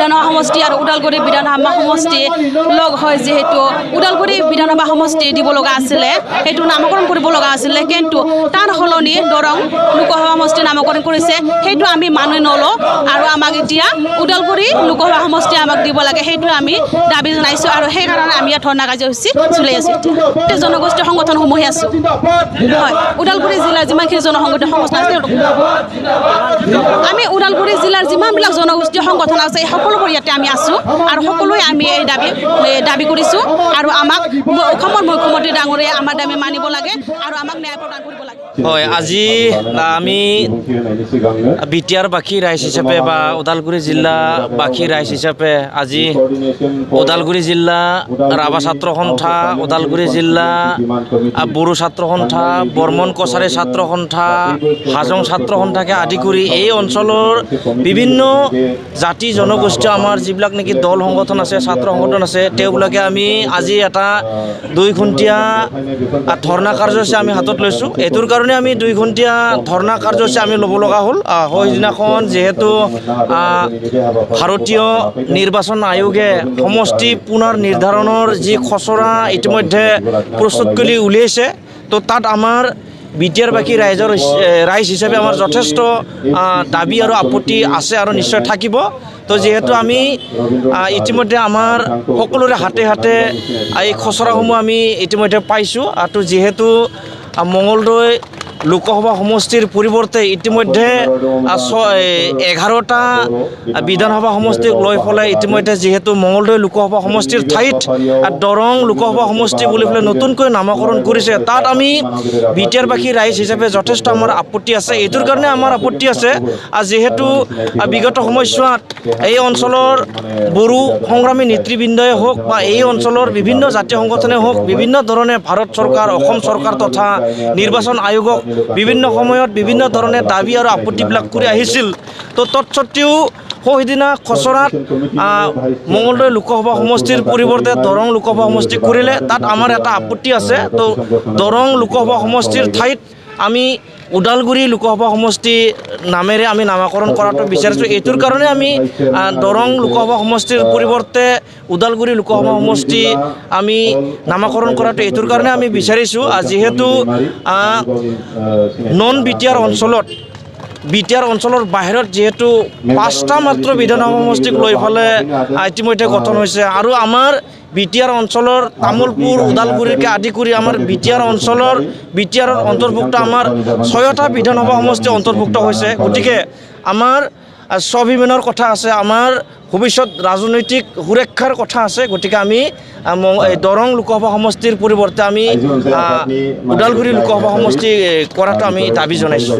বিধানসভা সমষ্টি আৰু ওদালগুৰি বিধানসভা সমষ্টি লগ হয় যিহেতু ওদালগুৰি বিধানসভা সমষ্টি দিব লগা আছিলে সেইটো নামকৰণ কৰিব লগা আছিলে কিন্তু তাৰ সলনি দৰং লোকসভা সমষ্টি নামকৰণ কৰিছে সেইটো আমি মানি নলওঁ আৰু আমাক এতিয়া ওদালগুৰি লোকসভা সমষ্টি আমাক দিব লাগে সেইটো আমি দাবী জনাইছোঁ আৰু সেইকাৰণে আমি ইয়াত ধৰ্ণা কাৰ্যসূচী চলাই আছোঁ এতিয়া জনগোষ্ঠী সংগঠনসমূহে আছোঁ হয় ওদালগুৰি জিলাৰ যিমানখিনি জনসংগঠন সংস্থা আছে আমি ওদালগুৰি জিলাৰ যিমানবিলাক জনগোষ্ঠী সংগঠন আছে সকলোবোৰ ইয়াতে আমি আছোঁ আৰু সকলোৱে আমি এই দাবী কৰিছোঁ আৰু আমাক অসমৰ মুখ্যমন্ত্ৰী ডাঙৰীয়াই আমাৰ দাবী মানিব লাগে আৰু আমাক ন্যায় প্ৰদান কৰিব লাগে হয় আজি আমি বিটিআৰবাসী ৰাইজ হিচাপে বা ওদালগুৰি জিলাবাসী ৰাইজ হিচাপে আজি ওদালগুৰি জিলা ৰাভা ছাত্ৰ সন্থা ওদালগুৰি জিলা বড়ো ছাত্ৰ সন্থা বৰ্মন কছাৰী ছাত্ৰ সন্থা হাজং ছাত্ৰ সন্থাকে আদি কৰি এই অঞ্চলৰ বিভিন্ন জাতি জনগোষ্ঠী আমাৰ যিবিলাক নেকি দল সংগঠন আছে ছাত্ৰ সংগঠন আছে তেওঁবিলাকে আমি আজি এটা 2 ঘণ্টীয়া ধৰ্ণা কাৰ্যসূচী আমি হাতত লৈছোঁ এইটোৰ কাৰণে আমি 2 ঘণ্টীয়া ধৰ্ণা কাৰ্যসূচী আমি ল'ব লগা হ'ল সেইদিনাখন যিহেতু ভাৰতীয় নিৰ্বাচন আয়োগে সমষ্টি পুনৰ নিৰ্ধাৰণৰ যি খচৰা ইতিমধ্যে প্ৰস্তুত কৰি উলিয়াইছে তো তাত আমাৰ বিটিআৰবাসী ৰাইজ হিচাপে আমাৰ যথেষ্ট দাবী আৰু আপত্তি আছে আৰু নিশ্চয় থাকিব তো যেহেতু আমি ইতিমধ্যে আমাৰ সকলোৰে হাতে হাতে এই খচৰাসমূহ আমি ইতিমধ্যে পাইছোঁ আৰু যেহেতু মঙলদৈ লোকসভা সমষ্টিৰ পৰিৱৰ্তে ইতিমধ্যে 11টা বিধানসভা সমষ্টিক লৈ পেলাই ইতিমধ্যে যিহেতু মঙলদৈ লোকসভা সমষ্টিৰ ঠাইত দৰং লোকসভা সমষ্টি বুলি পেলাই নতুনকৈ নামকৰণ কৰিছে তাত আমি বিটিআৰবাসী ৰাইজ হিচাপে যথেষ্ট আমাৰ আপত্তি আছে এইটোৰ কাৰণে আমাৰ আপত্তি আছে যিহেতু বিগত সময়ছোৱাত এই অঞ্চলৰ বড়ো সংগ্ৰামী নেতৃবৃন্দই হওক বা এই অঞ্চলৰ বিভিন্ন জাতীয় সংগঠনে হওক বিভিন্ন ধৰণে ভাৰত চৰকাৰ অসম চৰকাৰ তথা নিৰ্বাচন আয়োগক বিভিন্ন সময়ত বিভিন্ন ধৰণে দাবী আৰু আপত্তিবিলাক কৰি আহিছিল তো তৎসত্ত্বেও সেইদিনা খচৰাত মঙলদৈ লোকসভা সমষ্টিৰ পৰিৱৰ্তে দৰং লোকসভা সমষ্টি কৰিলে তাত আমাৰ এটা আপত্তি আছে তো দৰং লোকসভা সমষ্টিৰ ঠাইত আমি ওদালগুৰি লোকসভা সমষ্টি নামেৰে আমি নামকৰণ কৰাটো বিচাৰিছোঁ এইটোৰ কাৰণে আমি দৰং লোকসভা সমষ্টিৰ পৰিৱৰ্তে ওদালগুৰি লোকসভা সমষ্টি আমি নামকৰণ কৰাটো এইটোৰ কাৰণে আমি বিচাৰিছোঁ যিহেতু নন বিটিআৰ অঞ্চলত বিটিআৰ অঞ্চলৰ বাহিৰত যিহেতু 5টা মাত্ৰ বিধানসভা সমষ্টিক লৈ পেলাই ইতিমধ্যে গঠন হৈছে আৰু আমাৰ বিটিআৰ অঞ্চলৰ তামোলপুৰ ওদালগুৰিকে আদি কৰি আমাৰ বিটিআৰৰ অন্তৰ্ভুক্ত আমাৰ 6টা বিধানসভা সমষ্টি অন্তৰ্ভুক্ত হৈছে গতিকে আমাৰ স্বাভিমানৰ কথা আছে আমাৰ ভৱিষ্যত ৰাজনৈতিক সুৰক্ষাৰ কথা আছে গতিকে আমি দৰং লোকসভা সমষ্টিৰ পৰিৱৰ্তে আমি ওদালগুৰি লোকসভা সমষ্টি কৰাটো আমি দাবী জনাইছোঁ